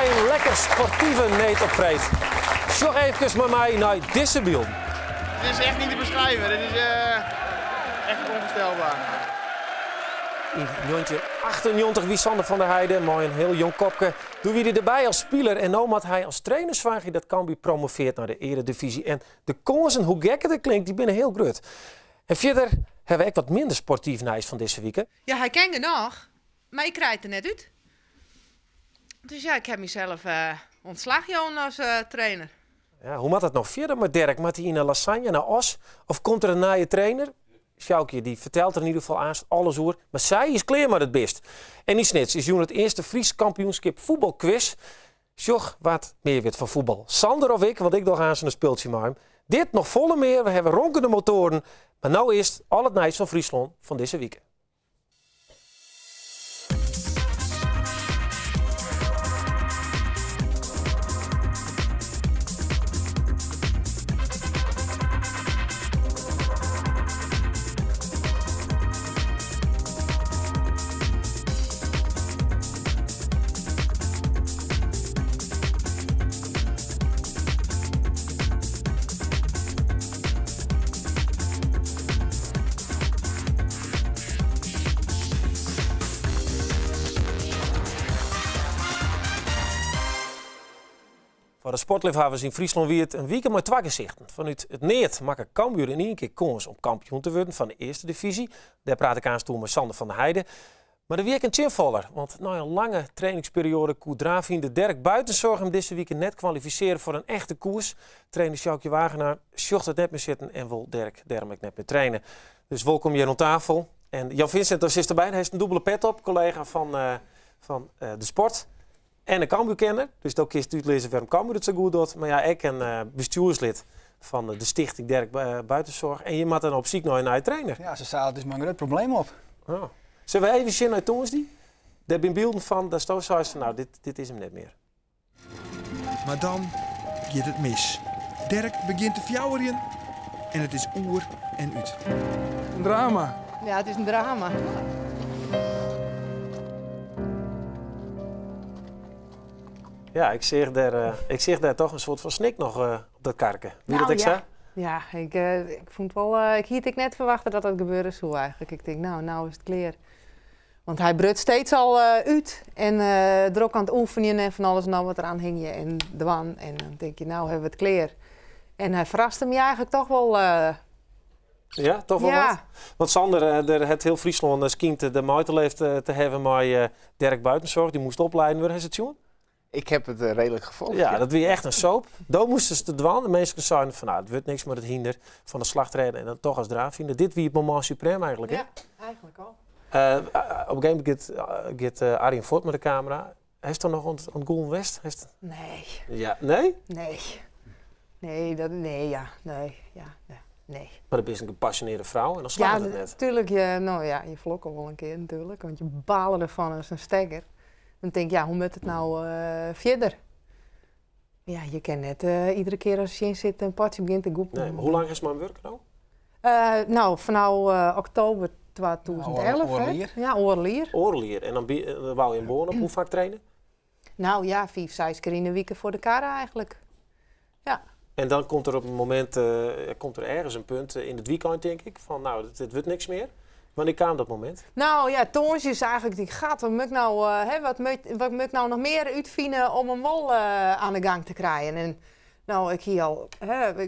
een lekker sportieve neet op vreet. Sjoch even met mij naar deze beelden. Het is echt niet te beschrijven. Dit is echt onvoorstelbaar. In 1998 wie Sander van der Heijden, mooi een heel jong kopje. Toen wie hij erbij als speler en nu had hij als trainer zwaar dat Cambuur promoveert naar de Eredivisie. En de kansen, hoe gekker het klinkt, die binnen heel groot. En verder hebben we ook wat minder sportief nieuws van deze week. Ja, hij kent er nog, maar ik krijg het er net uit. Dus ja, ik heb mezelf ontslagen als trainer. Ja, hoe moet het nog verder met Dirk? Moet hij in een lasagne naar Os? Of komt er een nieuwe trainer? Sjoukje die vertelt er in ieder geval aan alles over. Maar zij is klaar met het best. En die snits is het eerste Fries kampioenschap voetbalquiz. Sjoch, wat meer weet van voetbal. Sander of ik, want ik nog aan zijn speeltje maar. Dit nog volle meer. We hebben ronkende motoren. Maar nou eerst al het nieuws van Friesland van deze week. Voor de sportliefhebbers in Friesland wie het een weekend met twee gezichten. Vanuit het Neert maken Cambuur in één keer kans om kampioen te worden van de eerste divisie. Daar praat ik aan toe met Sander van der Heijden. Maar de week een chinvoller, want na een lange trainingsperiode kon de Dirk Buitenzorg hem deze week net kwalificeren voor een echte koers. Trainer Sjoukje Wagenaar zocht het net meer zitten en wil Dirk daarmee net meer trainen. Dus welkom hier aan tafel. En Jan Vincent is erbij, hij heeft een dubbele pet op, collega van de sport. En een Cambuur-kenner, dus ook is het uitlezen waarom Cambuur het zo goed doet. Maar ja, ik ben bestuurslid van de stichting Dirk Buitenzorg. En je moet dan op ziek naar een nieuwe trainer. Ja, ze zaten dus maar een groot probleem op. Oh. Zullen we even zien naar Toonsdie? Daar ben beelden van, daar staat zo van, nou, dit is hem net meer. Maar dan gaat het mis. Dirk begint te fjouweren en het is oer en uit. Een drama. Ja, het is een drama. Ja, ik zeg daar toch een soort van snik nog op dat karken. Wie dat ik zei? Ja, ik vond wel, ik hield net verwachten dat dat gebeuren zou eigenlijk. Ik denk, nou is het klaar. Want hij brut steeds al uit en er ook aan het oefenen en van alles nou wat eraan hing je en de wan. En dan denk je, nou hebben we het klaar. En hij verraste me eigenlijk toch wel. Ja, toch wel wat? Want Sander, het heel Friesland als kind de moeite heeft te hebben met Dirk Buitenzorg. Die moest opleiden worden, is het John? Ik heb het redelijk gevolgd. Ja, dat was echt een soap. Daar moesten ze te dwan. De mensen zeiden van, nou, het wordt niks met het hinder van de slagtreden en dan toch als draafhinder. Dit wie het moment suprem eigenlijk, hè? Ja, eigenlijk al. Op een gegeven moment gaat Arjen Voort met de camera. Heeft er nog een Goel West? Nee. Ja, nee? Nee. Nee. Maar dat is een gepassioneerde vrouw en dan slaat het net. Ja, natuurlijk. Je vlokken wel een keer natuurlijk. Want je balen ervan als een stekker. Dan denk je, ja, hoe moet het nou verder? Ja, je kan net iedere keer als je in zit een partje begint te goepen. Nee, maar hoe lang is mijn werk nou? Vanaf oktober 2011. Oorlier. Ja, Oorlier. Oorlier. En dan wou je in Born op hoe vaak trainen? Nou ja, 5, 6 keer in de week voor de kara eigenlijk. Ja. En dan komt er op een moment, komt er ergens een punt in het weekend denk ik, van nou, dit wordt niks meer. Wanneer kwam dat moment? Nou ja, Toons is eigenlijk die gaat, wat moet ik nou nog meer uitvinden om hem wel aan de gang te krijgen. En nou, ik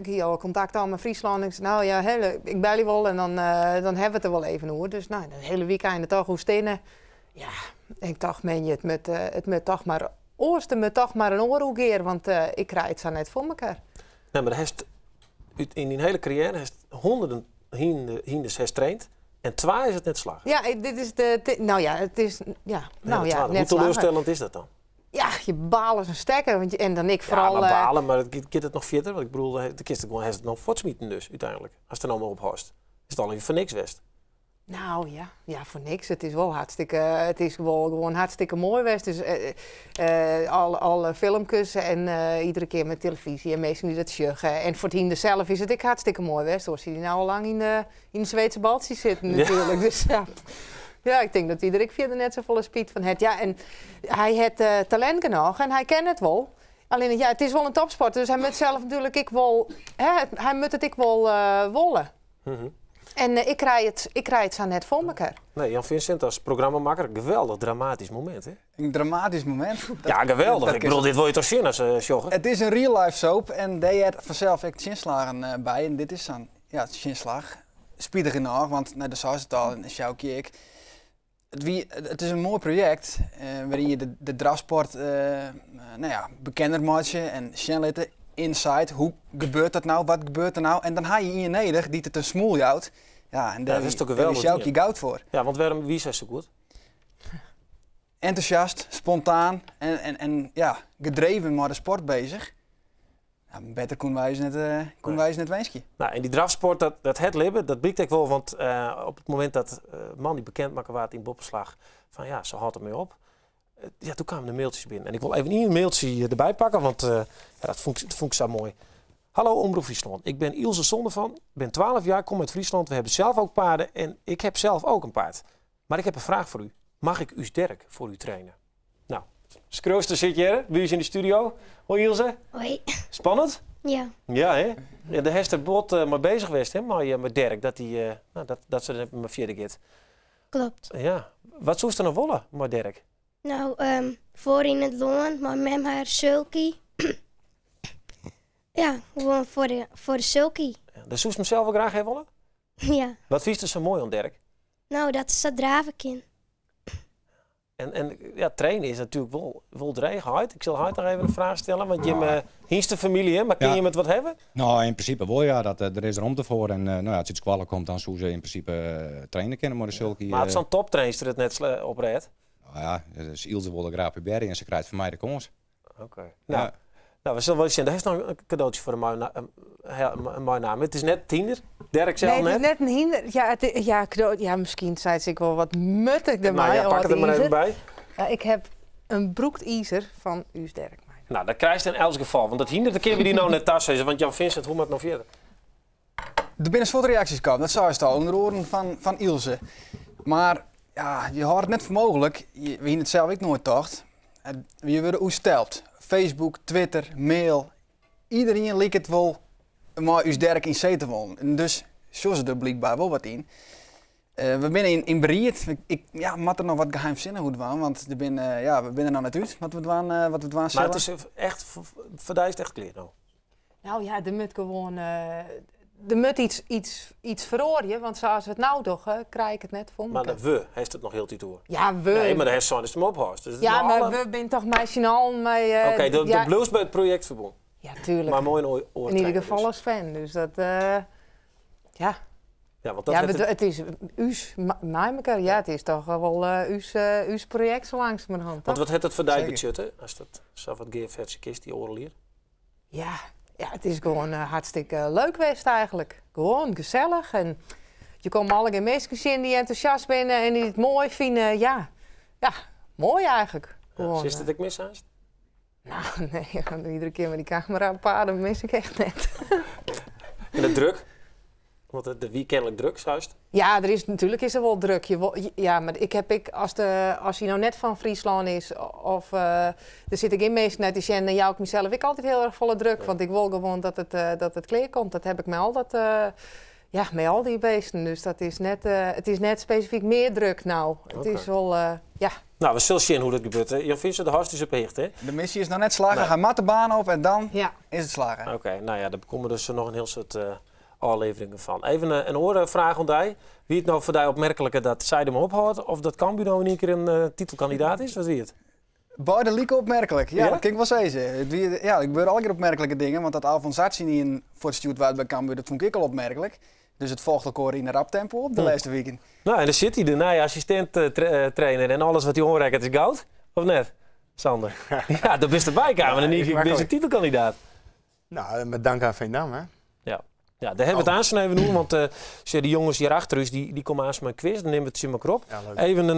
hier al contact al met Friesland. Ik zei, nou ja, ik bel je wel en dan hebben we het er wel even over. Dus nou, dat hele weekend toch hoe stenen. Ja, ik dacht, het moet toch maar oorste me toch maar een oorhoegeer, want ik krijg het zo net voor elkaar. Nee, maar in die hele carrière heeft honderden hinders getraind. En 2 is het net slag. Ja, dit is het is, Hoe teleurstellend is dat dan? Ja, je balen als een stekker. En dan ik vooral... Ja, maar balen, maar gaat het nog verder? Want ik bedoel, de kist gewoon heeft het nog voortsmieten dus, uiteindelijk. Als het er nou maar op host. Is het al even voor niks west? Nou ja, voor niks. Het is wel gewoon hartstikke mooi geweest. Dus alle filmpjes en iedere keer met televisie en mensen die dat sjuggen. En voor het hinder zelf is het hartstikke mooi geweest. Hoor, zie je nou al lang in de Zweedse Baltie zitten natuurlijk. Ja. Dus, ja. Ja, ik denk dat hij er ik verder net zo volle spiet van heeft. Ja, en hij heeft talent genoeg en hij kent het wel. Alleen, ja, het is wel een topsporter, dus hij moet zelf natuurlijk ik wel... hij moet het ik wel wollen. En ik krijg het zo net voor elkaar. Nee, Jan Vincent als programmamaker, een geweldig dramatisch moment, hè? Een dramatisch moment. Ja, geweldig. Ik bedoel, dit wil je toch zien als jogger? Het is een real-life soap en daar heeft vanzelf ook chinslagen bij. En dit is dan, ja, het chinslag. Spiedig genoeg, want de zoals het al en Sjouw keek. Het is een mooi project waarin je de drafsport bekender maakt en sneller insight. Hoe gebeurt dat nou? Wat gebeurt er nou? En dan ga je in je neder die het een smoel houdt. Ja, en daar is Sjouw goud voor. Ja, want waarom wie is hij zo goed? Enthousiast, spontaan en ja, gedreven met de sport bezig. Ja, beter kon wij net wensen. Nou, en die drafsport, dat het libben, dat blijkt ik wel. Want op het moment dat man die bekend maken waard in boppenslag, van ja, zo houdt het mee op. Ja, toen kwamen de mailtjes binnen. En ik wil even niet een mailtje erbij pakken, want dat vond ik zo mooi. Hallo Omroep Friesland, ik ben Ilse Zondervan, ben 12 jaar, kom uit Friesland. We hebben zelf ook paarden en ik heb zelf ook een paard. Maar ik heb een vraag voor u. Mag ik Us Derk voor u trainen? Nou, Scrooster zit je er, bij u in de studio. Hoi Ilse. Hoi. Spannend? Ja. Ja, hè? Ja, de Hester Bot maar bezig geweest, hè, met Dirk, dat ze er maar verder gaat. Klopt. Ja. Wat zoest er nog willen, met Dirk? Nou, voor in het loon, maar met haar sulky. Ja, gewoon voor de sulky. Ja, dat zoest hem zelf wel graag hebben willen? Ja. Wat vies er zo mooi aan Dirk? Nou, dat is dat draven kind. En ja, trainen is natuurlijk wel dreigen uit. Ik zal Huid nog even een vraag stellen, want je hebt hienste familie, hè? Maar kun je met wat hebben? Nou, in principe wel ja, er is ruimte voor. En nou ja, als iets kwallen komt, dan zou ze in principe trainen kunnen. Maar Maar het zo'n toptrainster het net opreed? Nou ja, dus Ilse wilde graag bij Berry en ze krijgt van mij de kans. Oké. Nou, we zullen wel eens zien. Daar is nog een cadeautje voor een mooie naam. Het is net Tiender. Dirk zelf nee, het is net een hinder. Ja, misschien zei ze ik wel wat muttig erbij. Nou ja, pak het er maar even bij. Ja, ik heb een broekteaser van Us Derk. Nou, dat krijg je in elk geval. Want dat hinder, dan kunnen we die nou net thuis zetten. Want Jan Vincent, hoe moet het nog verder? Er binnen soort reacties komen, dat zou je al onder de oren van Ilse. Maar ja, je hoort het net voor mogelijk. We hebben het zelf ook nooit dacht. Je wordt hoe stelt. Facebook, Twitter, mail. Iedereen lijkt het wel maar Us Derk in zee te wonen. En dus zo ze er blijkbaar wel wat in. We zijn in Briet. Moet er nog wat geheimzinnig goed van, want we zijn er nog net uit wat we doen. Maar het is echt, verdijst echt kleer nou. Nou ja, er moet gewoon... er moet iets verorien, want zoals we het nou toch, krijg ik het net voor Maar we heeft het nog heel die toer. Ja, we. Nee, maar de heeft zo'n is hem opgehoord. Dus ja, maar we zijn toch meisje mee... Oké, de blues bij het project verbonden. Ja, tuurlijk. Maar mooi oor. In ieder geval als fan, dus dat... ja. Ja, want dat het is Us, Nijmegen, ja, het is toch wel Us project zo langzamerhand. Want wat heeft het voor die budget, als dat zo wat geefversie kist, die oren leert? Ja, het is gewoon hartstikke leuk geweest eigenlijk. Gewoon gezellig en je komt alle mensen in die enthousiast zijn en die het mooi vinden. Ja, mooi eigenlijk. Ja, is het ik mis haast? Nou, nee, iedere keer met die camera paden mis ik echt net. En de druk? Want wie kennelijk druk, juist? Ja, natuurlijk is er wel druk. Ja, maar als hij nou net van Friesland is, of er zit ik in meestal net in en jou ik mezelf ik altijd heel erg volle druk. Ja. Want ik wil gewoon dat het kleer komt. Dat heb ik met met al die beesten. Dus dat is het is net specifiek meer druk nou. Het is wel, ja. Nou, we zullen zien hoe dat gebeurt. Hè. Jan Vincent, de hartstikke beheerd, hè? De missie is nog net slagen. Ga mat de baan op en dan is het slagen. Oké, nou ja, daar komen dus nog een heel soort afleveringen van. Even een oorvraag aan die. Wie het nou voor die opmerkelijke dat zij hem ophoudt, of dat Cambuur nou in één keer een titelkandidaat is? Wat wie het? Beide lieken opmerkelijk. Ja, dat kan ik wel zeggen. Ja, ik gebeur alle keer opmerkelijke dingen, want dat Alfonsatsi niet in voor het stuurt werd bij Cambuur, dat vond ik al opmerkelijk. Dus het volgt elkaar in een rap tempo op de laatste weken. Nou, en dan zit hij, de nieuwe assistent trainer en alles wat hij hoort, is goud. Of net, Sander? Ja, dat is erbij kamer en dan is een titelkandidaat. Nou, met dank aan Veendam, hè? Ja, daar hebben we het aansnijden nu, want de jongens hierachter is, die komen aan mijn quiz. Dan nemen we het zien maar op. Ja, even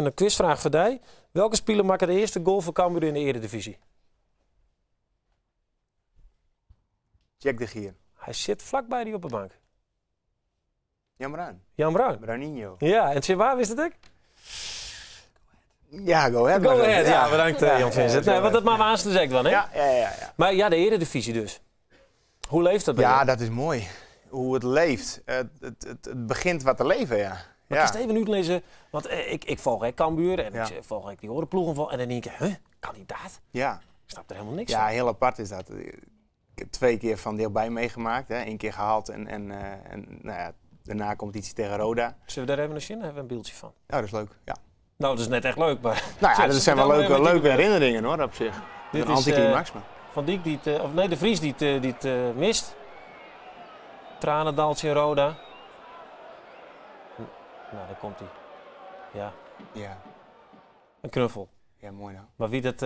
een quizvraag voor jou. Welke speler maakt de eerste goal voor Cambuur in de Eredivisie? Jack de Gier. Hij zit vlakbij die op de bank. Jan Bruin. Jan Bruin. Bruininho. Ja, en waar wist het ik? Ja, go ahead. Go ahead, ja, bedankt Jan Vincent. Nee, want dat maar waans de zek dan, hè? Ja. Maar ja, de Eredivisie dus. Hoe leeft dat bij Ja, jou? dat is mooi. Hoe het leeft. Het begint wat te leven, ja. Maar ik eens even uitlezen, want ik volg Cambuur en Ja. ik volg die horenploegen van. En dan denk ik, kandidaat? Ja. Ik snap er helemaal niks Ja, van. heel apart is dat. Ik heb 2 keer van dichtbij meegemaakt. Hè. 1 keer gehaald en nou ja, daarna competitie tegen Roda. Zullen we daar even naar zien? Hebben we een beeldje van? Ja, dat is leuk. Ja. Nou, dat is net echt leuk, maar... Nou ja, dat zijn wel Vertel maar even leuke wat je herinneringen hoor, op zich. Dit Een is, anticlimax, maar. Van Dijk die het, de Vries die het mist. Tranendaltje in Roda. Nou, daar komt hij. Ja, Ja. een knuffel. Ja, mooi nou. Maar wie dat...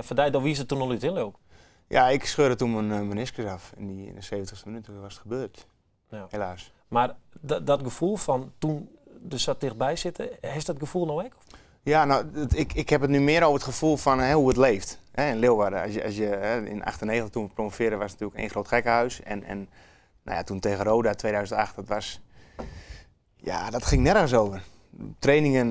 Verdij, wie is het toen al uit in ook? Ja, ik scheurde toen mijn meniscus af in de 70ste minuut. Toen was het gebeurd. Ja. Helaas. Maar dat gevoel van toen er zat dichtbij zitten, heeft dat gevoel nou ook? Ja, nou, ik heb het nu meer over het gevoel van hoe het leeft. In Leeuwarden, als je in 98 toen we promoveerden, was het natuurlijk één groot gekkenhuis. En nou ja, toen tegen Roda 2008, dat was... Ja, dat ging nergens over. Trainingen,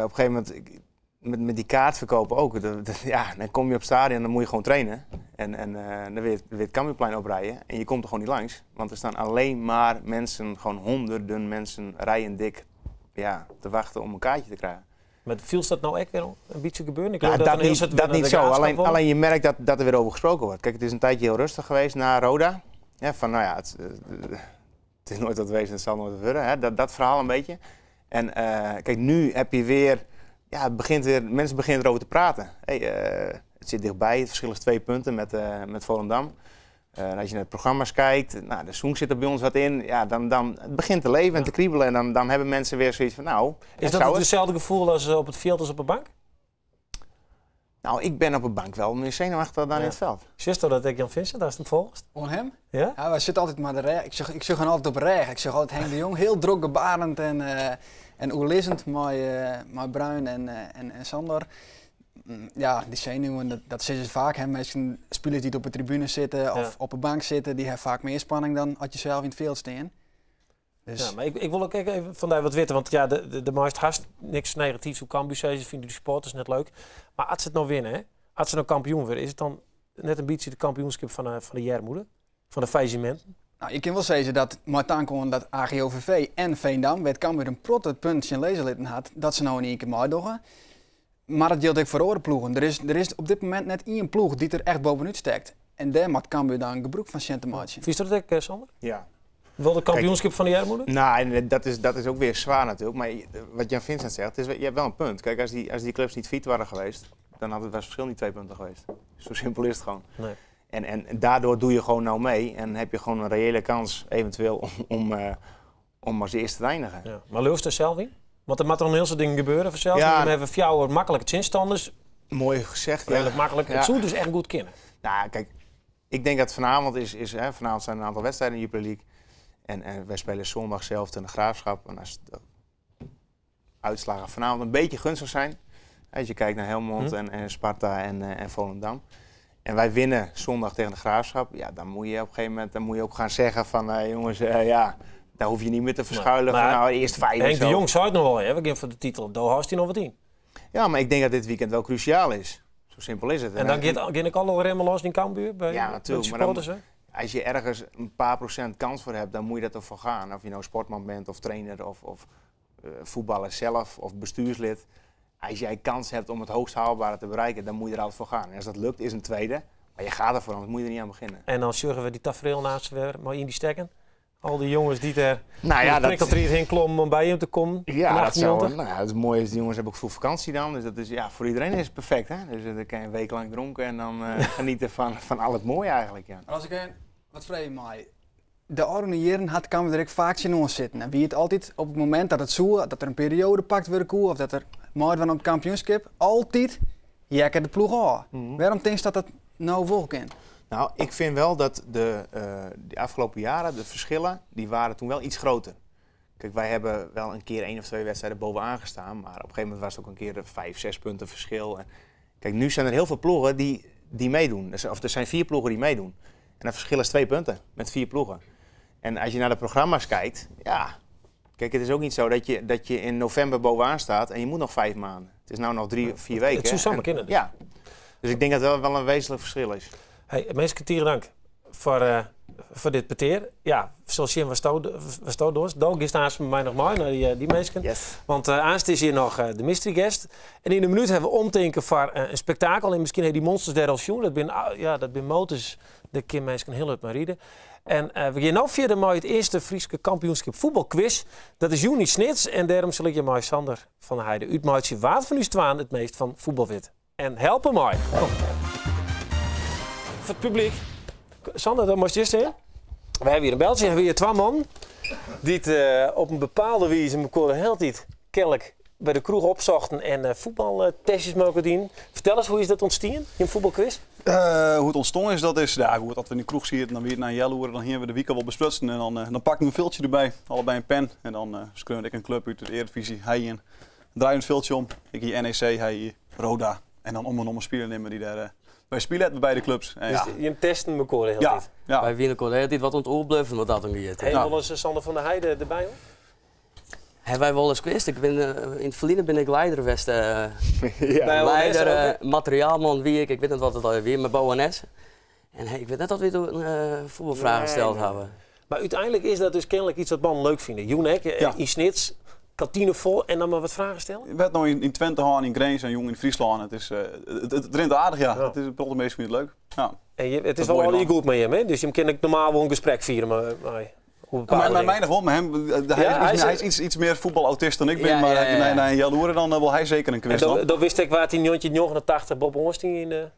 op een gegeven moment, met die kaartverkopen ook. Ja, dan kom je op het stadion en dan moet je gewoon trainen. En dan weer het Cambuurplein oprijden. En je komt er gewoon niet langs. Want er staan alleen maar mensen, gewoon honderden mensen, rijen dik, ja, te wachten om een kaartje te krijgen. Maar viel dat nou echt weer een beetje gebeuren? Ik Ja, geloof dat niet zo. Alleen je merkt dat er weer over gesproken wordt. Kijk, het is een tijdje heel rustig geweest na Roda. Ja, van nou ja, het is nooit wat wezen, het zal nooit wat worden. Hè? Dat verhaal een beetje. En kijk, nu heb je weer... Ja, mensen beginnen erover te praten. Hey, het zit dichtbij, het verschil is 2 punten met Volendam. En als je naar de programma's kijkt, nou, de zoen zit er bij ons wat in. Ja, dan het begint te leven en te kriebelen. En dan hebben mensen weer zoiets van, nou... Is dat hetzelfde gevoel als op het veld als op de bank? Nou, ik ben op de bank wel meer zenuwachtig dan in het veld. Zegt dat ik Jan Vincent, als het hem volgt? On hem? Ja? Ja, wij zitten altijd maar de reg. Ik zeg gewoon altijd op reg. Ik zeg altijd Henk de Jong, heel druk gebarend en oerlizend met Bruin en Sander. Ja, die zenuwen, dat zien ze vaak. Mensen spelers die op de tribune zitten of op een bank zitten, die hebben vaak meer spanning dan als je zelf in het veld staan. Dus... Ja, maar ik wil ook even vandaar wat weten, want ja, de meest haast niks negatiefs op Cambuur zeggen, vinden de supporters net leuk. Maar als ze het nou winnen, hè? Als ze nou kampioen worden, is het dan net een beetje de kampioenschap van de Jermoede? Van de faillissementen? Nou, ik kan wel zeggen dat met aankomen dat AGOVV en Veendam met Cambuur een protte puntje in lezenlitten had, dat ze nou in één keer meedoen. Maar dat geldt ook voor andere ploegen. Er is op dit moment net 1 ploeg die er echt bovenuit steekt. En daar maakt Cambuur dan gebruik van centen maken. Vies dat ook, Sander? Ja. Wel de kampioenschap van de Jermoede? Nou, en dat is ook weer zwaar natuurlijk. Maar wat Jan Vincent zegt, je hebt wel een punt. Kijk, als die clubs niet fit waren geweest, dan had het verschil niet 2 punten geweest. Zo simpel is het gewoon. Nee. En daardoor doe je gewoon nou mee en heb je gewoon een reële kans eventueel om als eerste te eindigen. Ja. Maar leeft er zelf in? Want er moet toch een heel soort dingen gebeuren vanzelf. Ja. We hebben fjouwer makkelijke zinstanders. Mooi gezegd. Redelijk makkelijk. Ja. Het zou dus echt goed kennen. Nou, kijk, ik denk dat vanavond vanavond zijn er een aantal wedstrijden in de Jupiler League. En wij spelen zondag zelf tegen de Graafschap. En als de uitslagen vanavond een beetje gunstig zijn, als je kijkt naar Helmond en Sparta en Volendam. En wij winnen zondag tegen de Graafschap. Ja, dan moet je op een gegeven moment ook gaan zeggen van jongens, ja, daar hoef je niet meer te verschuilen. Maar, van nou, eerst 5 Henk de Jong zei het nog wel, hè? We gaan voor de titel. Daar had hij nog wat in. Ja, maar ik denk dat dit weekend wel cruciaal is. Zo simpel is het. En dan ga ik al nog helemaal los in Cambuur bij ja, natuurlijk. bij de supporters, hè? Als je ergens een paar procent kans voor hebt, dan moet je dat ervoor gaan. Of je nou sportman bent of trainer of voetballer zelf of bestuurslid. Als jij kans hebt om het hoogst haalbare te bereiken, dan moet je er altijd voor gaan. En als dat lukt, is een tweede. Maar je gaat ervoor, anders moet je er niet aan beginnen. En dan zorgen we die tafereel naast weer maar in die stekken. Al die jongens die er prikkeltriet heen klommen om bij hem te komen. Ja, het mooie is, die jongens hebben ook veel vakantie dan. Dus dat is, ja, voor iedereen is het perfect. Hè? Dus dan kan je een week lang dronken en dan genieten van al het mooie eigenlijk. Ja. Als ik wat vreemd maai. De oude jaren had Cambuur er vaak in ons zitten. En wie het altijd op het moment dat het zo, dat er een periode pakt weer koe of dat er mooi van op het kampioenschap, altijd jekken de ploeg aan. Waarom denk je dat dat nou wel kan? Nou, ik vind wel dat de afgelopen jaren, de verschillen, die waren toen wel iets groter. Kijk, wij hebben wel een keer 1 of 2 wedstrijden bovenaan gestaan, maar op een gegeven moment was het ook een keer 5, 6 punten verschil. En kijk, nu zijn er heel veel ploegen die meedoen. Of er zijn 4 ploegen die meedoen. En dat verschil is 2 punten met 4 ploegen. En als je naar de programma's kijkt, ja, kijk, het is ook niet zo dat je in november bovenaan staat en je moet nog 5 maanden. Het is nu nog 3 of 4 weken. Het zou samen kunnen. Ja. Dus ik denk dat het wel een wezenlijk verschil is. Hey, mensen, tieren dank voor dit peteer. Ja, zoals je was door. Doog is naast mij nog mooi naar die mensen. Yes. Want aanst is hier nog de mystery guest. En in een minuut hebben we omdenken voor een spektakel. En misschien die monsters der als jong. Dat zijn motors. De Kim mensen heel uit maar rieden. En we gaan nu verder met het eerste Friese kampioenschap voetbalquiz. Dat is juni snits. En daarom zal ik je met Sander van der Heijden uitmaken wat van u twaan het meest van voetbalwit. En helpen mij. Oh. Voor het publiek. Sander, dat moest je eens in. We hebben hier een beltje. We hebben hier 2 man. Die het op een bepaalde wijze elkaar heel tijd kennelijk bij de kroeg opzochten en voetbaltestjes mogen doen. Vertel eens, hoe is dat ontstaan in een voetbalquiz? Hoe het ontstond is, dat is, ja, hoe het, als we in de kroeg zitten, dan weer naar Jelloer, dan gaan we de week al wel besprutsen. En dan pakken we een viltje erbij, allebei een pen. En dan schreeuw ik een club uit de Eredivisie, hij in. Draai een viltje om, ik hier NEC, hij hier Roda. En dan om een speler nemen die daar bij spelen bij de clubs. En, dus ja. je testen elkaar heel Ja, tijd? ja. Wij winnen elkaar heel tijd wat ontbluffen wat dat dan gaat. Heb je wel eens Sander van der Heijden erbij hoor? Hebben wij wel eens geweest. Ik ben, in het verleden ben ik leider geweest. Leider, materiaalman, wie ik weet niet wat het alweer, met Boanes. En hey, ik weet net dat we toen voetbalvragen gesteld hebben. Maar uiteindelijk is dat dus kennelijk iets wat mannen leuk vinden. Joenek, in snits, kantine vol en dan maar wat vragen stellen? Ik werd nog in Twente gaan, in Greens en jong in Friesland. Het is het rent aardig, ja. Het is op de meeste manier leuk. Ja. En het is wel al goed met hem, hè? Dus je kan normaal wel een gesprek vieren. Maar weinig wel met hem. Hij is iets meer voetbalautist dan ik ben. Maar naar Jelloeren dan wil hij zeker een quiz. Dan wist ik waar in 1989 Bob Horsting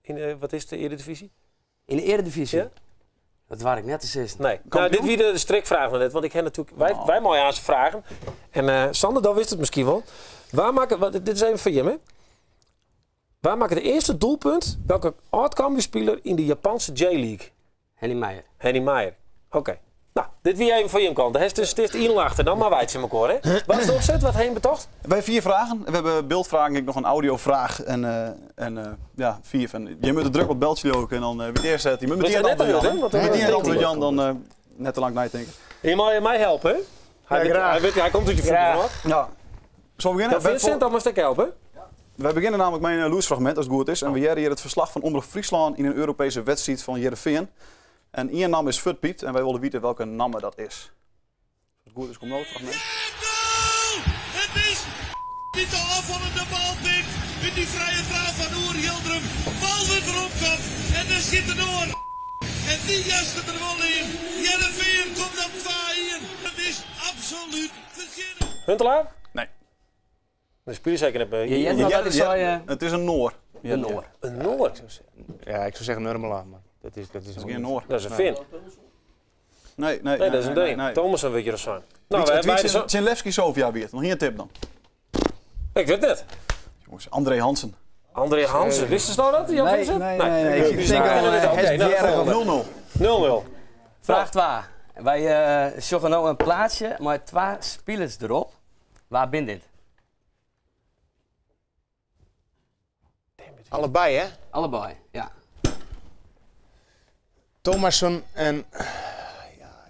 in wat is de Eredivisie? In de Eredivisie? Ja? Dat waar ik net te zitten. Nee. Nou, dit weer de strikvraag net, want ik heb natuurlijk wij mooi aan ze vragen. En Sander, dan wist het misschien wel. Dit is even voor je, hè? Waar maken de eerste doelpunt welke oud-Cambuur-speler in de Japanse J-League? Henny Meijer. Oké. Nou, dit wie even voor je kant. Het is de 1 achter dan, maar wijt ze elkaar, hè? Wat is de opzet? Wat heen betocht? We hebben 4 vragen. We hebben beeldvragen, ik nog een audiovraag en 4 van. Je moet de druk op beltje ook en dan wie eerst zet. Je moet meteen antwoord Jan, dan net te lang nadenken. Je mag mij helpen, hè? Hij komt uit je voetbal. Ja. Zullen we beginnen? Vincent, dan moest ik helpen. Wij beginnen namelijk met een loersfragment, als het goed is. En we hebben hier het verslag van Omroep Friesland in een Europese wedstrijd van Heerenveen. En één naam is Futpiet en wij willen weten welke naam dat is. Als het goed is, komt nog het fragment. Het is niet de afvallende bal pikt in die vrije trap van Oer Hildrum. Bal weer erop komt en er zit er door. En die jast er wel in. Heerenveen komt op 2-1. Het is absoluut verkeerd. Huntelaar? Nee. De speler zeker net. Het is een Noor. Een Noor? Een Noor? Ja, ik zou zeggen Nurmela, maar dat is geen Noor. Dat is een Fin. Nee, dat is een Deen. Thomason weet je dat zijn. Nou, we hebben Tjenlevski Sofia weer. Nog hier een tip dan. Ik weet het. Jongens, André Hansen. André Hansen, wisten ze nou dat? Nee. Ik denk dat 0-0. Vraag 2. Wij zoeken nou een plaatsje met 2 spelers erop. Waar ben dit? Allebei, hè? Allebei, ja. Thomasson en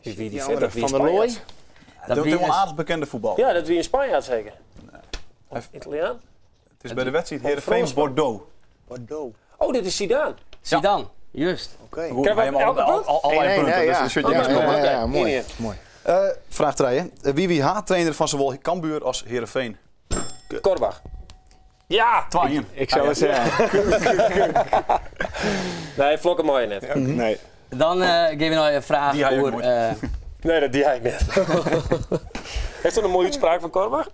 die Van der Looy. Dat is een aardig bekende voetbal. Ja, dat wie in Spanje had zeker. Of Italiaan? Het is bij de wedstrijd Heerenveen Bordeaux. Oh, dit is Zidane. Zidane, juist. Oké. Krijgen we elke punt? Allerlei punten. Ja, mooi. Vraag 3. Wie haattrainer van zowel Cambuur als Heerenveen? Korbach. Ja! 2. Ik zou het zeggen. Nee, vlokken mooi net. Nee. Dan geef je nog een vraag over... Nee, die hij net. Heeft er een mooie uitspraak van Korbach?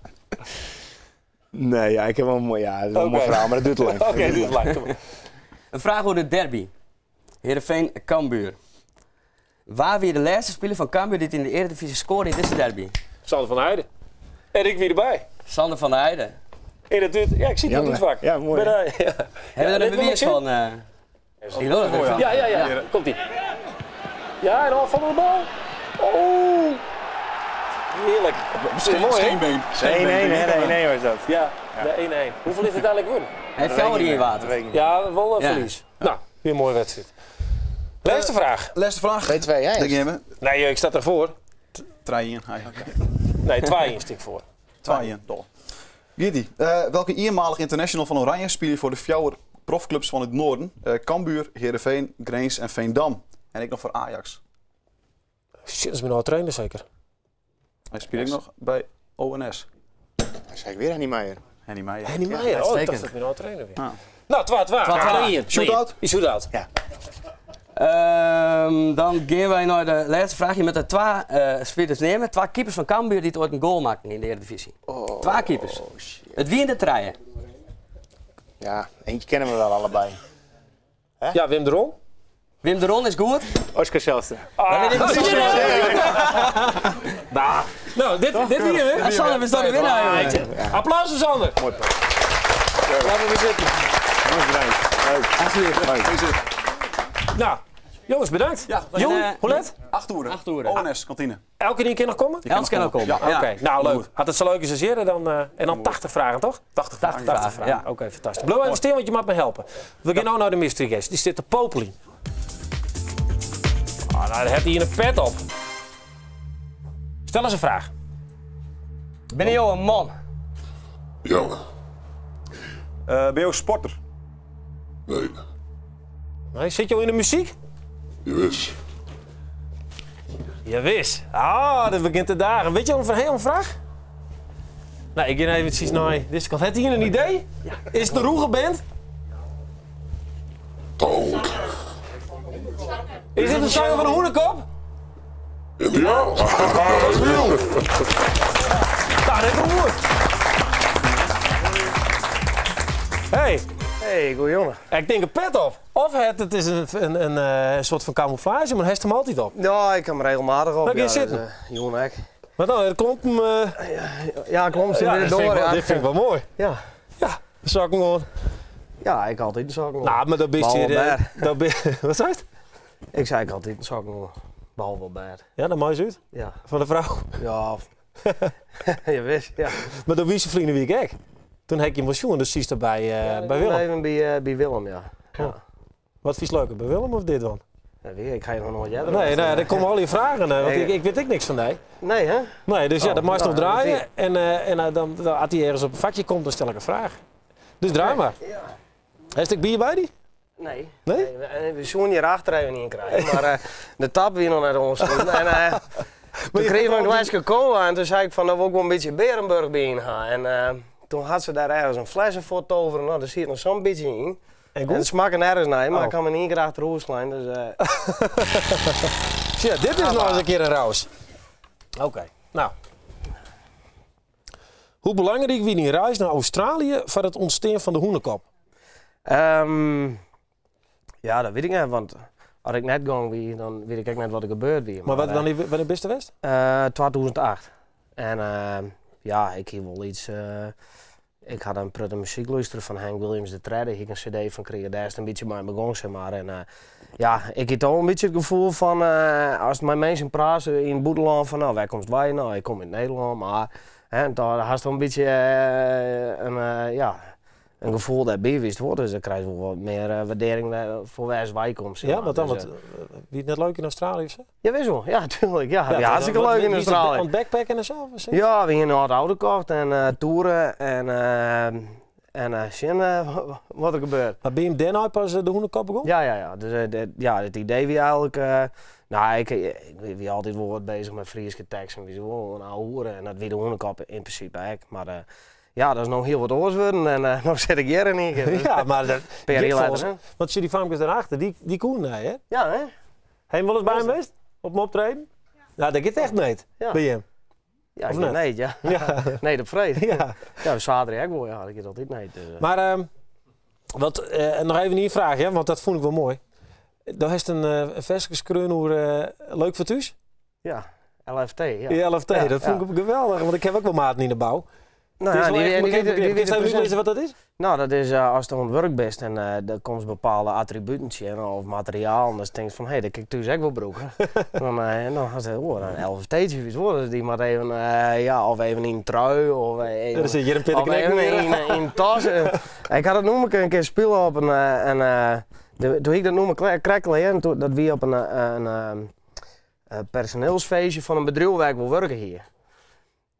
Nee, ja, ik heb wel een mooi verhaal, maar dat duurt te lang. Oké, duurt te lang. Een vraag over de derby. Heerenveen-Cambuur. Waar weer de laatste speler van Cambuur dit in de Eredivisie scoorde in deze derby? Sander van der Heijden. En ik wie erbij. Sander van der Heijden. En dat duurt, ja, ik zie het vaak. Ja, mooi. Hebben we er een bewijs van? Ja. Komt-ie. Ja, en dan van de bal. Oh. Heerlijk. Geen been. 1-1 was dat. Ja, de 1-1. Hoeveel is het eigenlijk worden? Hij veld hier in water. Ja, wel een verlies. Nou, weer een mooie wedstrijd. Laatste vraag. 2-2, hè? Nee, ik sta ervoor. 3-1. Nee, 2-1 stik voor. 2-1, toch. Gidi, welke eenmalig international van Oranje speel je voor de 4 profclubs van het noorden? Cambuur, Heerenveen, Grains en Veendam. En ik nog voor Ajax. Shit, dat is mijn oude trainer zeker. Hij speelt nog bij ONS. Dat zei ik weer Henny Meijer. Henny Meijer. Henny Meijer, Ja, oh, zeker. dat is mijn oude trainer weer. Ah. Nou, 12. Shootout? Shootout. Ja. Dan gaan wij naar de laatste vraag. Je moet er 2 spelers nemen. 2 keepers van Cambuur die het ooit een goal maken in de Eredivisie. 2 keepers. Shit. Het wie in de treien. Ja, eentje kennen we wel allebei. Ja, Wim de Ron. Wim de Ron is goed. Oscar Zelster. Nou, dit hier, hè? Sander, we staan er winnaar, jongen. Applaus voor Sander. Mooi. Laten we zitten. Leuk. Nou, jongens, bedankt. Ja, Jong, hoe laat? 8 uur. 8 uur. ONS, kantine. Elke keer nog komen? Elke keer nog komen. Ja. Oké, nou leuk. Had het zo leuk is als eerder dan, en dan 80 vragen, toch? 80 vragen. 80 vragen. Ja. Oké, fantastisch. Blijf even stil, want je mag me helpen. We gaan nou naar de mystery guest. Die zit te popelen. Nou, dan heeft hij hier een pet op. Stel eens een vraag. Ben je een man? Ja, Ben je ook sporter? nee, Nee, zit je al in de muziek? je wist. Je wist. Ah, dat begint te dagen. Weet je al een vraag? Nou, ik ga eventjes naar deze kant. Heeft hij hier een idee? Is het de Roegelband? Taal. Is dit een zanger van de Hoenekop? Ja, Daar heb ik gehoord. Hey. Hey, goeie jongen. Ik denk een pet op. Of het is een soort van camouflage, maar hij heeft hem altijd op. Ja, ik kan me regelmatig op. Waar ga je zitten? Jongen, hek. Maar dan, het klomp hem... Ja, klopt. ja, Weer dit door. vind ik wel, Ja. dit vind ik wel mooi. Ja. Ja, de zakken gewoon. Ja, ik altijd een zakken. Nou, maar dat ben je... Wat zei het? Ik zei ik altijd een zakken. Behalve op bed. Ja, dat maakt uit. Ja. Van de vrouw. Ja. Je wist, ja. Maar dat wist je vrienden wie ik gek. Toen heb je een pensioen, dus zie je bij Willem. Even bij Willem, ja. Ja. Wat vies leuker, bij Willem of dit dan? Ja, weer, ik ga je nog nooit jij Nee, er komen al je vragen, want ik weet niks van die. Nee, hè? Nee, dus ja, dat mag je nog nou, draaien. En dan, als hij ergens op een vakje komt, dan stel ik een vraag. Dus draai maar. Ja. Heeft ik bier bij die? Nee. Nee? We zullen hier achterin niet in krijgen, maar de tap weer nog naar ons. En toen kreeg ik een glaasje cola en toen zei ik van dat we ook wel een beetje Berenburg bij in gaan. En toen had ze daar ergens een fles voor toveren, nou daar zit nog zo'n beetje in. En het smaakt nergens naar, maar ik kan me niet graag de roos slaan. Dus, ja, dit is nog eens een keer een raus. Oké, nou. Hoe belangrijk wie die reis naar Australië voor het ontstaan van de hoenekop? Ja, dat weet ik niet, want als ik net ging wie, dan weet ik ook net wat er gebeurd wie. Maar wanneer bist je geweest? 2008. En ja, ik heb wel iets... ik had een pruttige muziek luisteren van Hank Williams III. Ik een cd van kreeg, daar is het een beetje mee begonnen, zeg maar. En ja, ik heb toch een beetje het gevoel van, als mijn mensen praten in het boedeland van, nou, waar komt wij? Nou, ik kom in Nederland, maar... En dan had je toch een beetje een gevoel dat bijwist wordt. Dus dan krijg je wel wat meer waardering voor waar wij komen. Zeg maar. Ja, wat dan? Dus, wie het net leuk in Australië of zo? Ja, wist wel. Ja, tuurlijk. Ja, hartstikke leuk in Australië. Aan het backpacken en zo? Ja, we hebben een auto gekocht en toeren en zien wat er gebeurt. Maar ben je hem daarna pas de hoenekop begon? Ja. Dus het idee wie eigenlijk... nou, ik wie altijd wel wat bezig met Frieske tekst en wie zo, een oude hoeren. En dat wie de hoenekop in principe ook. Maar ja, dat is nog heel wat oors worden en nou zet ik hier in één keer. Ja, maar dat... volgens, want zie die famkes daarachter, die koen hè? Ja, hè? Hij wel eens bij hem geweest? Op hem optreden? Ja, dat gaat echt niet. Ja. Bij hem. Ja, of ik nee, ja. Ja. Nee, dat vrede. Ja. Ja, zaterdag ook wel, ja, ik altijd nee. Dus, Maar nog even een vraag, hè, want dat vond ik wel mooi. Daar is een vestigingskreun over leuk voor thuis? Ja, LFT. Ja, ja LFT, ja, dat vond ik geweldig, want ik heb ook wel maten in de bouw. Nou, kun je lezen wat dat is? Nou, dat is als je aan het werk bent en er komt bepaalde attributen of materiaal en dan denk je van, hé, dat kan ik thuis ook wel broeken. Dan gaan ze, een LFT'tje, iets worden die maar even, of even in een trui of even, zit hier een of even in een tas. Ik had het noemen een keer spelen op toen ik dat noemen krekkelen, en dat wie op een personeelsfeestje van een bedrijf waar ik wil werken hier.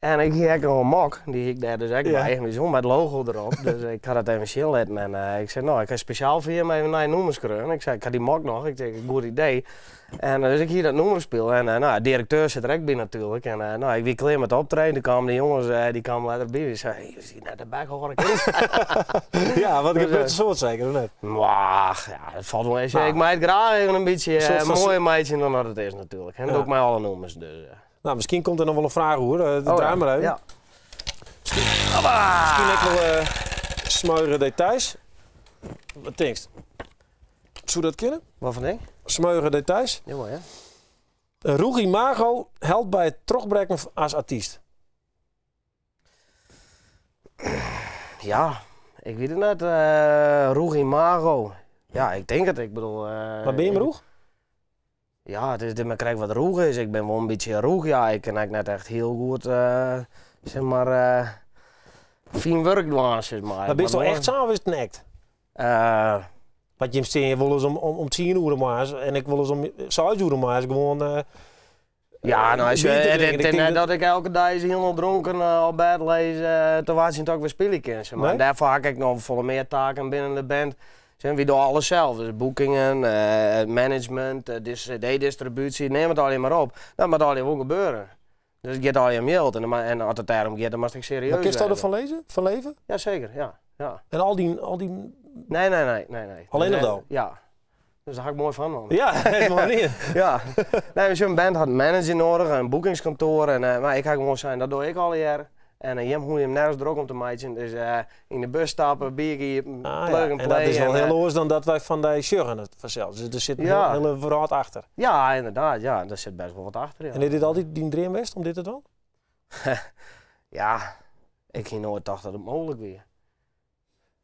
En ik heb nog een mok, die ik daar dus ook bij. Die stond met het logo erop. Dus ik had het even zien letten. En ik zei, nou, ik ga speciaal voor je even naar je nummers kruinen. Ik zei, ik had die mok nog. Ik denk, een goed idee. En dus ik hier dat nummer speel. En de directeur zit er ook bij natuurlijk. En ik wie klaar met optreden. Toen kwamen de jongens, die kwamen later bij. Die zeiden, je ziet net de bek hoor ik in. Ja, wat gebeurt er soort zeker, of net? Ja, dat valt wel eens. Ik maak graag even een beetje mooier meidje dan dat het is natuurlijk. En dat doe ik mij alle nummers. Dus, Nou, misschien komt er nog wel een vraag hoor. Draai maar even. Ja. Misschien ook wel smeuïge details. Wat denk je? Zou dat kunnen? Wat van ding? Smeuïge details. Ja, maar ja. Roegi Mago helpt bij het terugbrengen als artiest. Ja, ik weet het net. Roegi Mago. Ja, ik denk het. Ik bedoel... Maar ben je hem roeg? Ja, het is dat krijg wat roeg is. Ik ben wel een beetje roeg. Ja, ik kan net echt heel goed, zeg maar, fijn werk doen, zeg maar. Maar ben je toch echt zo of is het een act? Want je hebt wel eens om 10 uur maar en ik wil eens om 6 uur maar gewoon... ja, nou, net dat ik elke dag helemaal dronken op bed lees, te wachten tot ik weer spelen kan. Maar nee? Daarvoor heb ik nog volle meer taken binnen de band. We doen alles zelf, dus boekingen, management, CD-distributie, neem het alleen maar op. Dat moet alleen wel gebeuren. Dus ik get al je geld en als het daarom gaat, dan moet ik serieus zijn. Maar kun je ervan lezen? Van leven? Jazeker, ja. En al die... Nee. Alleen nog wel? Ja. Dus daar ga ik mooi van, man. Ja, helemaal niet. Ja. Nee, zo'n band had een manager nodig, een boekingskantoor. Maar ik ga gewoon zijn, dat doe ik al jaren. En je moet hem nergens druk om te maken. Dus in de bus stappen, biertje, plug and play. En dat is wel heel anders dan dat wij van die sjuggen het vanzelf. Dus er zit een hele verhaal achter. Ja, inderdaad. Ja, er zit best wel wat achter. Ja. En is dit altijd die dream geweest om dit te doen? Ja, ik ging nooit dacht dat het mogelijk was.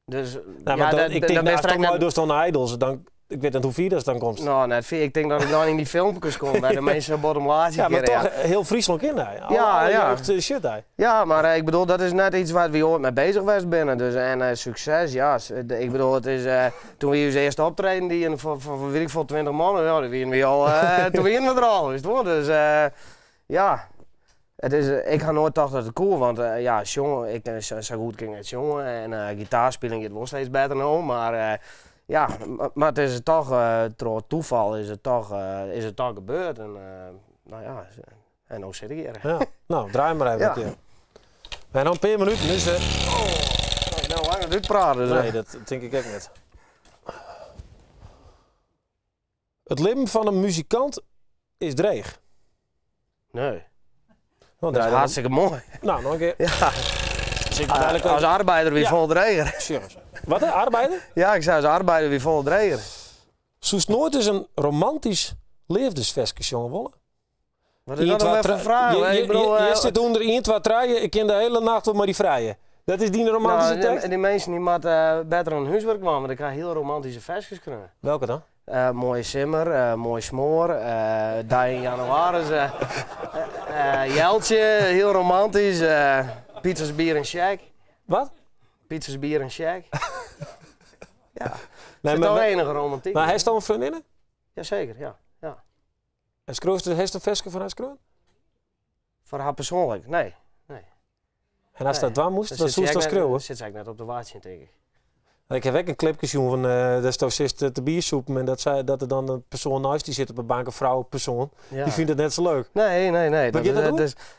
Dus, ik denk dat als je dus dan Idols, dan... Ik weet niet hoe vier dat dan komt. Nou, net ik denk dat ik dan in die filmpjes kom bij de mensen bottom laatste. Ja, maar toch heel Friesland in hij. Ja. Shit hij. Ja, maar ik bedoel, dat is net iets waar we ooit mee bezig geweest binnen. Dus, en succes, ja. Ik bedoel, het is, toen we ons eerste optreden, die van weet ik veel 20 mannen, ja, toen waren we al, toen waren we er al, is het wel. Dus ja. Het is, ik ga nooit dachten dat het cool, want ja, jongen, ik zo goed ging het jongen. En gitaarspelen gaat wel steeds beter nou, maar... ja, maar het is toch, door toeval is het toch gebeurd. En nou ja, en nou zit ik hier. Ja, nou, draai maar even een keer. En dan een paar minuten, dus... nou, lang het uitpraten. Dus, nee, dat denk ik ook niet. Het leven van een muzikant is dreig. Nee. Dat is hartstikke mooi. Nou, nog een keer. Ja. Als arbeider wie vol dreger. Serieus. Wat, hè? Arbeider? Ja, ik zei als arbeider wie vol dreger. Zoals nooit eens een romantisch liefdesfestje jongen willen. Wat is dat dan even vragen? Je zit onder 1, 2, 3, ik ken de hele nacht op maar die vrije. Dat is die romantische tekst? Die mensen die moeten beter aan huiswerk maken, want ik ga heel romantische festjes kunnen. Welke dan? Mooie simmer, mooi smoor, daar in januari. Jeltje, heel romantisch. Pizza's, bier en shake. Wat? Pizza's, bier en shake. Ja. Nee, is toch enige romantiek. Maar hij is dan een vriendinnen? Jazeker, ja. En schroef je een vestje van haar schroef? Voor haar persoonlijk? Nee. En als dat waar moest, dan zoest dat schreeuwen? Dat zit eigenlijk net op de waardje, denk ik. Ik heb ook een clipje gezien van dat toch te biersoepen en dat er dan een persoon naast die zit op een bank, een vrouw-persoon. Ja. Die vindt het net zo leuk. Nee.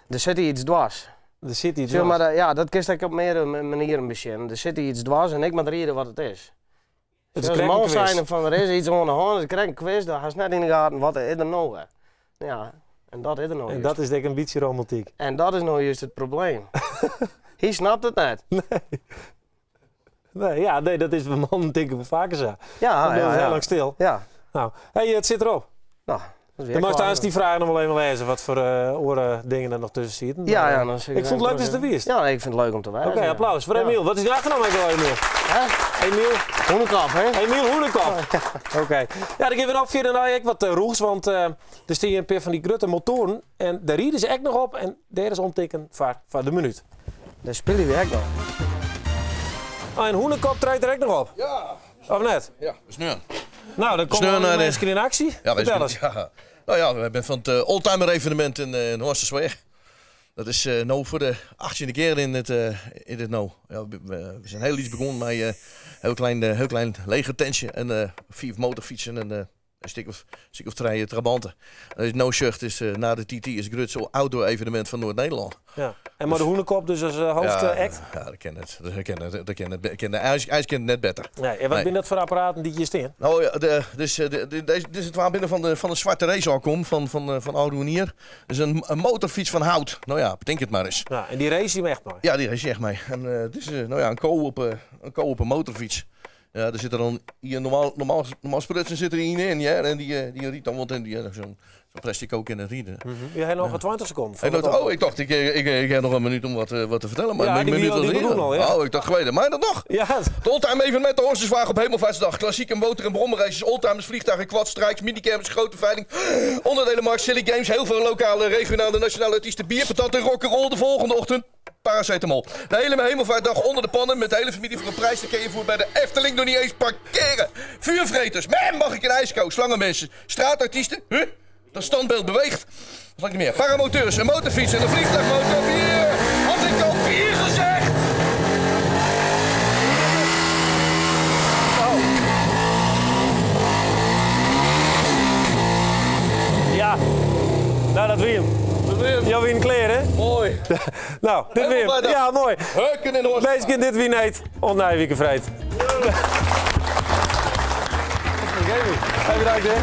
Er zit iets dwars. Er zit iets dwars. Maar ja, dat kun je op meerdere manieren bezinnen. Er zit iets dwars en ik moet reden wat het is. Het is man zijn van er is iets aan de hand, ik krijg een quiz, daar gaat net in de gaten wat is er nou. Ja, en dat is er nou. En dat is denk ik een beetje romantiek. En dat is nou juist het probleem. Hij snapt het net. Nee, dat is bij mannen denken we vaker zo. Ja, dan ben je heel lang stil. Ja. Nou, het zit erop. Nou, dan mag je die vragen nog wel even lezen wat voor oren dingen er nog tussen zitten. Ja, ik vond het leuk dat je er wist. Ja, ik vind het leuk om te wijzen. Oké, applaus voor Emiel. Wat is de achternaam eigenlijk wel, Emiel? Emiel Hoenekap, hè? Emiel Hoenekap. Oké. Ja, dan geven we nog verder naar wat roegs, want er staan een paar van die grote motoren en daar rieden ze echt nog op en daar is omteken voor de minuut. Daar spelen we echt nog. En Hoenekop treedt er ook nog op. Ja. Of net? Ja, we sneuren. Nou, dan komen we mensen in actie. Ja, vertel eens. Ja. Nou ja, we zijn van het oldtimer evenement in Horstensweg. Dat is nou voor de 18e keer in het nou. Ja, we zijn heel iets begonnen met heel klein legertentje en 4 motorfietsen en een stuk of 3 trabanten. No Shirt is na de TT is het grootste outdoor evenement van Noord-Nederland. Ja. En maar de Hoenekop dus als hoofdact? Ja, dat ken het. Hij kent het net beter. Ja, en wat zijn dat voor apparaten die je staan? Nou ja, dit is het waar binnen van de zwarte raceaukom van Oude Hoenier. Dus een motorfiets van hout. Nou ja, bedenk het maar eens. Ja, en die race je echt mee? Ja, die race je echt mee. En het is een kool op een motorfiets. Ja, er zit er dan hier normaal sprutsen zit er in, ja, en die riet dan wat in zo'n plastic ook in het rieden. Je hebt nog 20 seconden. Ik dacht, ik heb nog een minuut om wat te vertellen, maar ja, een minuut al ja. Oh, ik dacht geweten, maar dat nog? Ja. De oldtime evenement de Horstenswagen op Hemelvaartsdag. Klassieke motor- en brommerraces, oldtimers, vliegtuigen, quadstrijks, minicamps, grote veiling, onderdelenmarkt, silly games, heel veel lokale, regionale, nationale artiesten, bier, patat en rock'n'roll de volgende ochtend. Paracetamol. De hele Hemelvaartdag onder de pannen met de hele familie voor een prijs te keer voor bij de Efteling nog niet eens parkeren. Vuurvreters, mag ik een ijsko, slangenmensen, straatartiesten, dat standbeeld beweegt. Dat is niet meer. Paramoteurs, een motorfiets en een vliegtuigmotor. Bier! Had ik al bier gezegd? Oh. Ja, nou dat weer hem. Jouw weer een kleren, hè? Mooi. Nou, dit weer hem. Ja, mooi. Heuken in Horst. Deze kind dit wie niet. Onnijwieke vreed. Bedankt, hè?